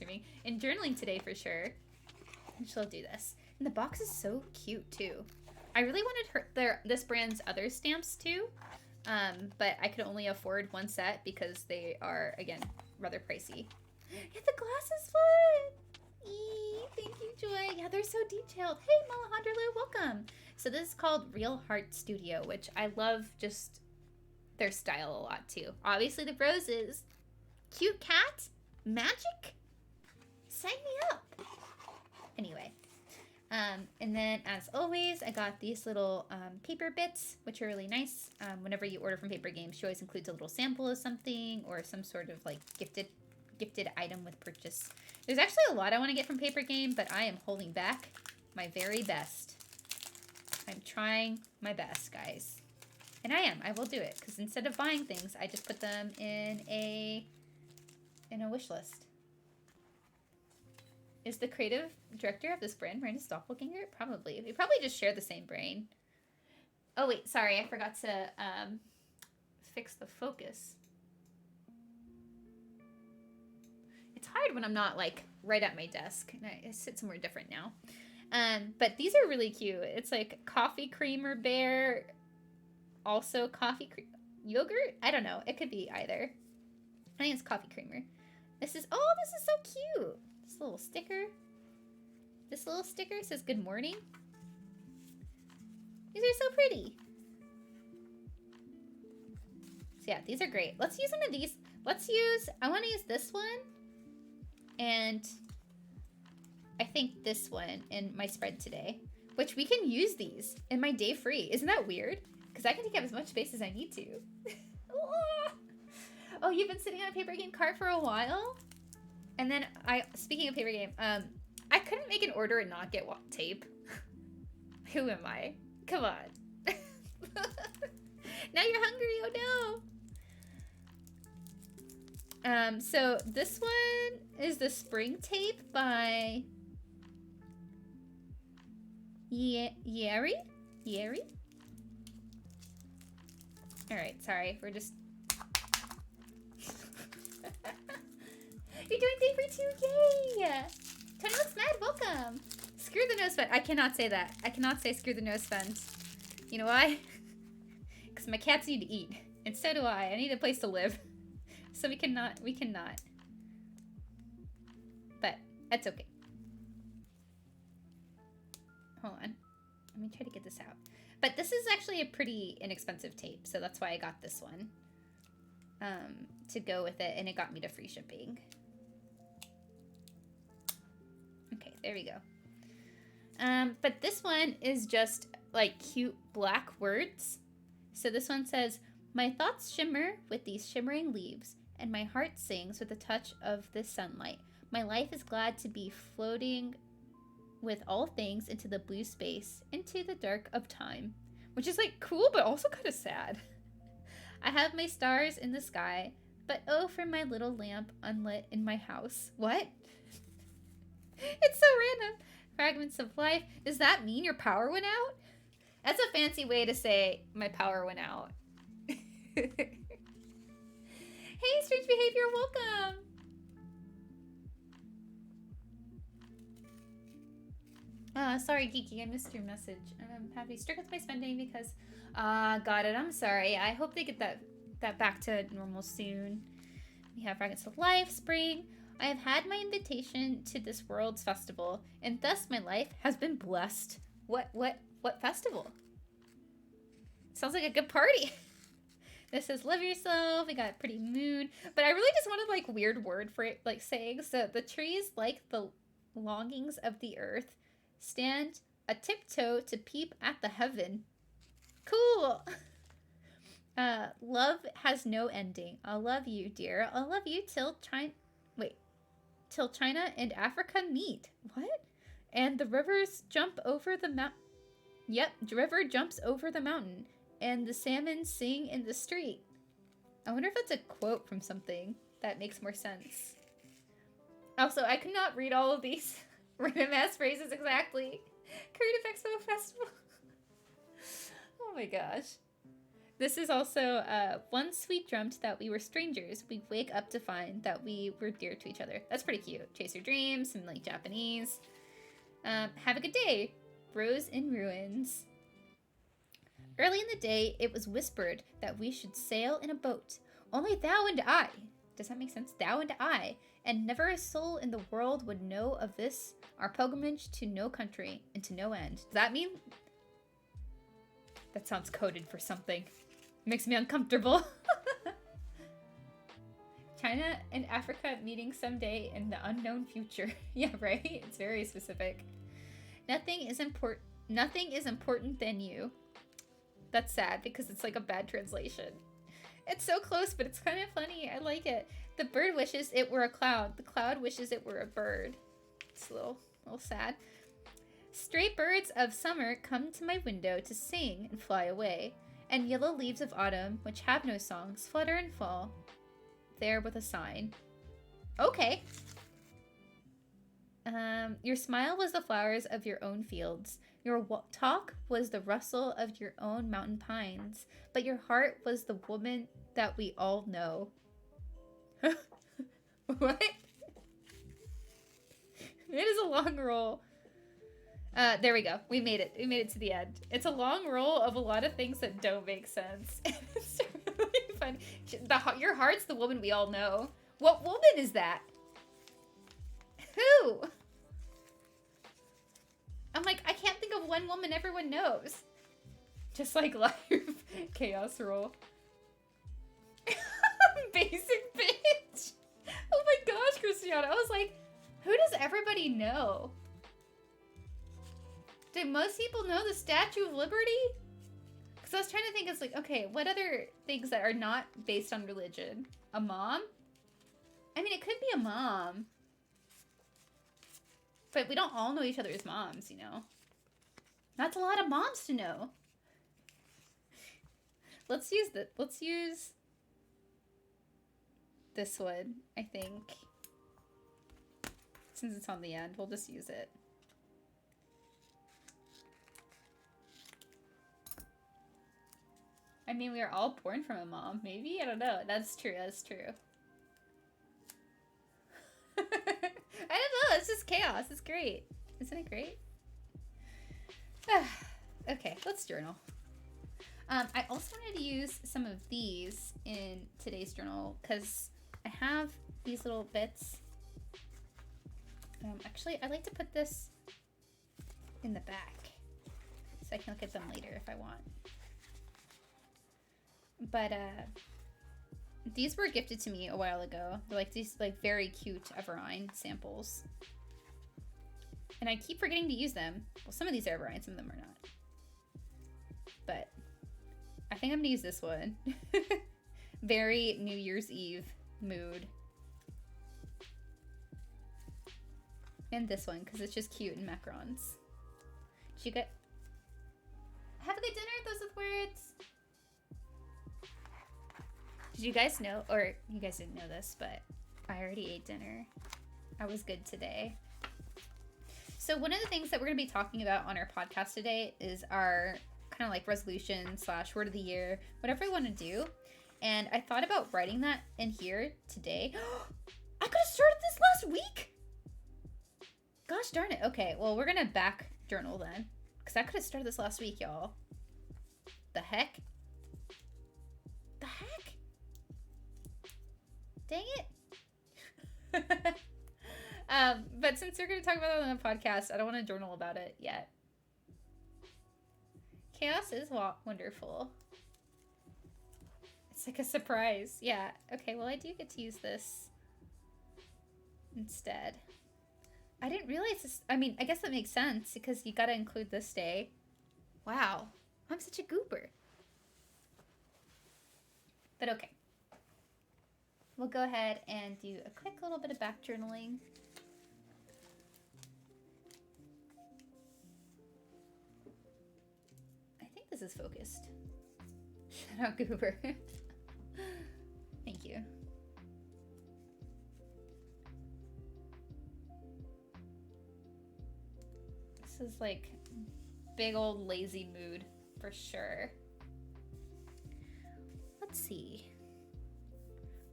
streaming. And journaling today for sure. And she'll do this. And the box is so cute too. I really wanted this brand's other stamps too. But I could only afford one set because they are, again, rather pricey. Yeah, the glass is fun! Thank you, Joy. Yeah, they're so detailed. Hey, Malahandrelu, welcome. So this is called Real Heart Studio, which I love just their style a lot too. Obviously the roses. Cute cat? Magic? Sign me up! Anyway. And then, as always, I got these little paper bits, which are really nice. Whenever you order from Paper Games, she always includes a little sample of something or some sort of like gifted item with purchase. There's actually a lot I want to get from Paper Game, but I am holding back my very best. I'm trying my best, guys. And I will do it, because instead of buying things, I just put them in a wish list. Is the creative director of this brand Miranda's doppelganger? Probably. We probably just share the same brain. Oh, wait. Sorry. I forgot to fix the focus. It's hard when I'm not, like, right at my desk. And I sit somewhere different now. But these are really cute. It's like coffee creamer bear. Also yogurt? I don't know. It could be either. I think it's coffee creamer. This is so cute. This little sticker. This little sticker says good morning. These are so pretty. So yeah, these are great. Let's use one of these. I want to use this one. And I think this one in my spread today. Which we can use these in my day free. Isn't that weird? Because I can take up as much space as I need to. Oh, you've been sitting on a Paper Game cart for a while? And then speaking of Paper Game, I couldn't make an order and not get tape. Who am I? Come on. Now you're hungry, oh no. So this one is the spring tape by Yeri? Alright, sorry, we're just... You're doing paper too, yay! Tony looks mad, welcome! Screw the nose fund. I cannot say that. I cannot say screw the nose fund. You know why? Because my cats need to eat. And so do I. I need a place to live. So we cannot. But, that's okay. Hold on. Let me try to get this out. But this is actually a pretty inexpensive tape, so that's why I got this one. To go with it, and it got me to free shipping. Okay, there we go. But this one is just, like, cute black words. So this one says, my thoughts shimmer with these shimmering leaves, and my heart sings with the touch of this sunlight. My life is glad to be floating with all things into the blue space, into the dark of time. Which is, like, cool, but also kind of sad. I have my stars in the sky, but oh, for my little lamp unlit in my house. What? It's so random. Fragments of life. Does that mean your power went out? That's a fancy way to say my power went out. Hey, strange behavior, welcome. Sorry, Kiki, I missed your message. I'm happy strict with my spending because, got it. I'm sorry. I hope they get that back to normal soon. We have Fragments of Life, Spring. I have had my invitation to this world's festival, and thus my life has been blessed. What festival? Sounds like a good party. This says, love yourself. We got a pretty moon. But I really just wanted, like, weird word for it, like, saying, so the trees, like the longings of the earth, stand a tiptoe to peep at the heaven. Cool. Love has no ending. I'll love you, dear. I'll love you till China and Africa meet. What? And the rivers jump over the mountain. Yep, the river jumps over the mountain. And the salmon sing in the street. I wonder if that's a quote from something that makes more sense. Also, I could not read all of these random ass phrases exactly. Creative Expo Festival. Oh my gosh. This is also once we dreamt that we were strangers. We wake up to find that we were dear to each other. That's pretty cute. Chase your dreams, some like Japanese. Have a good day. Rose in ruins. Early in the day, it was whispered that we should sail in a boat. Only thou and I. Does that make sense? Thou and I. And never a soul in the world would know of this, our pilgrimage to no country and to no end. Does that mean... That sounds coded for something. Makes me uncomfortable. China and Africa meeting someday in the unknown future. Yeah, right? It's very specific. Nothing is important than you. That's sad because it's like a bad translation. It's so close, but it's kind of funny. I like it. The bird wishes it were a cloud. The cloud wishes it were a bird. It's a little sad. Stray birds of summer come to my window to sing and fly away, and yellow leaves of autumn, which have no songs, flutter and fall. There with a sign. Okay. Your smile was the flowers of your own fields. Your talk was the rustle of your own mountain pines, but your heart was the woman that we all know. What? It is a long roll. There we go. We made it. We made it to the end. It's a long roll of a lot of things that don't make sense. It's really fun. Your heart's the woman we all know. What woman is that? Who? I'm like, I can't think of one woman everyone knows. Just like life. Chaos roll. Basic bitch. Oh my gosh, Christiana. I was like, who does everybody know? Do most people know the Statue of Liberty? Because I was trying to think, it's like, okay, what other things that are not based on religion? A mom? I mean, it could be a mom. But we don't all know each other's moms, you know? That's a lot of moms to know. Let's use this one, I think. Since it's on the end, we'll just use it. I mean, we are all born from a mom, maybe? I don't know. That's true, that's true. I don't know, it's just chaos. It's great. Isn't it great? Okay, let's journal. I also wanted to use some of these in today's journal because I have these little bits. Actually, I like to put this in the back so I can look at them later if I want. But these were gifted to me a while ago. They're like these like very cute Everine samples. And I keep forgetting to use them. Well, some of these are Everine, some of them are not. But I think I'm gonna use this one. Very New Year's Eve mood. And this one, because it's just cute and macarons. Did you get... Have a good dinner, those with words. Did you guys know, or you guys didn't know this, but I already ate dinner. I was good today. So one of the things that we're going to be talking about on our podcast today is our kind of like resolution / word of the year, whatever I want to do. And I thought about writing that in here today. I could have started this last week. Gosh darn it. Okay, well, we're going to back journal then. Because I could have started this last week, y'all. The heck? The heck? Dang it. But since we're going to talk about it on the podcast, I don't want to journal about it yet. Chaos is wonderful. It's like a surprise. Yeah. Okay, well, I do get to use this instead. I didn't realize this. I mean, I guess that makes sense because you got to include this day. Wow. I'm such a goober. But okay. We'll go ahead and do a quick little bit of back journaling. I think this is focused. Shout out goober. Thank you. This is like big old lazy mood for sure. let's see.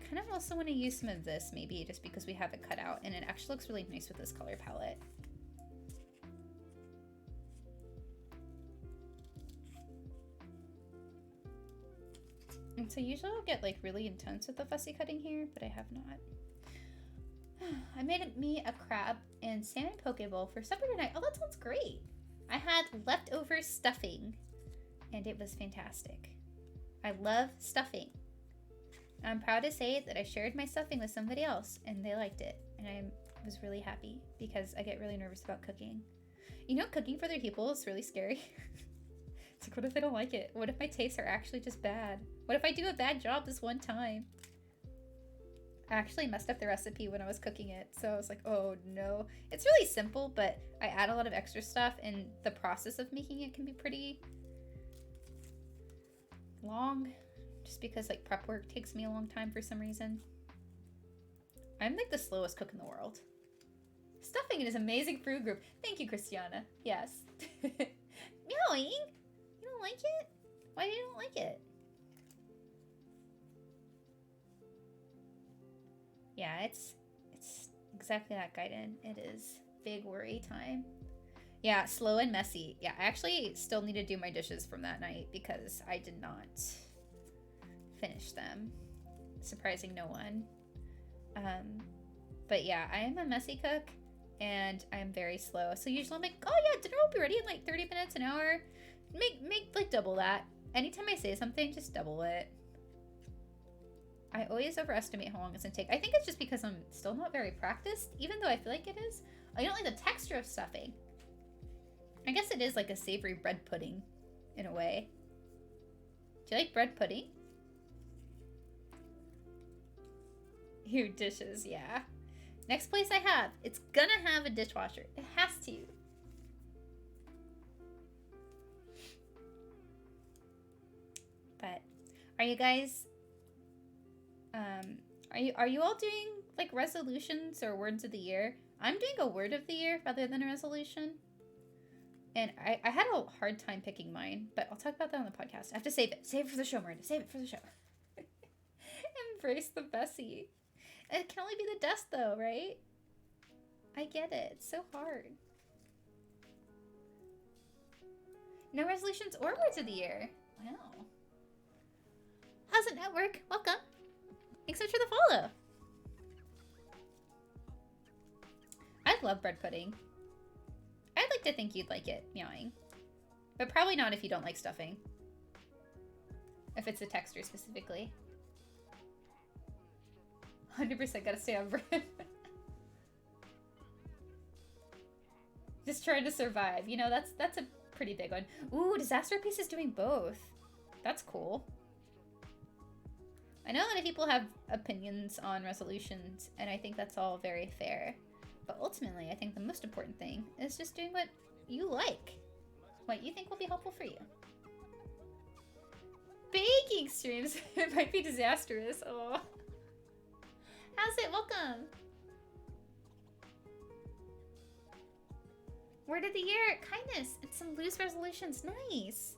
I kind of also want to use some of this maybe just because we have it cut out and it actually looks really nice with this color palette. And so usually I'll get like really intense with the fussy cutting here, but I have not. I made me a crab and salmon poke bowl for supper tonight. Oh, that sounds great. I had leftover stuffing and it was fantastic. I love stuffing. I'm proud to say that I shared my stuffing with somebody else and they liked it. And I was really happy because I get really nervous about cooking. You know, cooking for other people is really scary. It's like, what if they don't like it? What if my tastes are actually just bad? What if I do a bad job this one time? I actually messed up the recipe when I was cooking it, so I was like, oh no. It's really simple, but I add a lot of extra stuff, and the process of making it can be pretty long, just because like prep work takes me a long time for some reason. I'm like the slowest cook in the world. Stuffing is amazing food group. Thank you, Christiana. Yes. Meowing? You don't like it? Why do you don't like it? Yeah, it's exactly that, Gaiden. It is big worry time. Yeah, slow and messy. Yeah, I actually still need to do my dishes from that night because I did not finish them. Surprising no one. But yeah, I am a messy cook and I'm very slow. So usually I'm like, oh yeah, dinner will be ready in like 30 minutes, an hour. Make like double that. Anytime I say something, just double it. I always overestimate how long it's gonna take. I think it's just because I'm still not very practiced, even though I feel like it is. I don't like the texture of stuffing. I guess it is like a savory bread pudding, in a way. Do you like bread pudding? Your dishes, yeah. Next place I have, it's gonna have a dishwasher. It has to. But, are you guys... Are you all doing like resolutions or words of the year? I'm doing a word of the year rather than a resolution. And I had a hard time picking mine, but I'll talk about that on the podcast. I have to save it. Save it for the show, Miranda. Save it for the show. Embrace the Bessie. It can only be the dust though, right? I get it. It's so hard. No resolutions or words of the year. Wow. How's it network? Welcome. Thanks so much for the follow. I love bread pudding. I'd like to think you'd like it, meowing. But probably not if you don't like stuffing. If it's the texture specifically. 100% gotta stay on bread. Just trying to survive. You know, that's a pretty big one. Ooh, Disaster Piece is doing both. That's cool. I know a lot of people have opinions on resolutions, and I think that's all very fair. But ultimately, I think the most important thing is just doing what you like. What you think will be helpful for you. Baking streams! It might be disastrous. Oh. How's it? Welcome! Word of the year! Kindness! And some loose resolutions. Nice!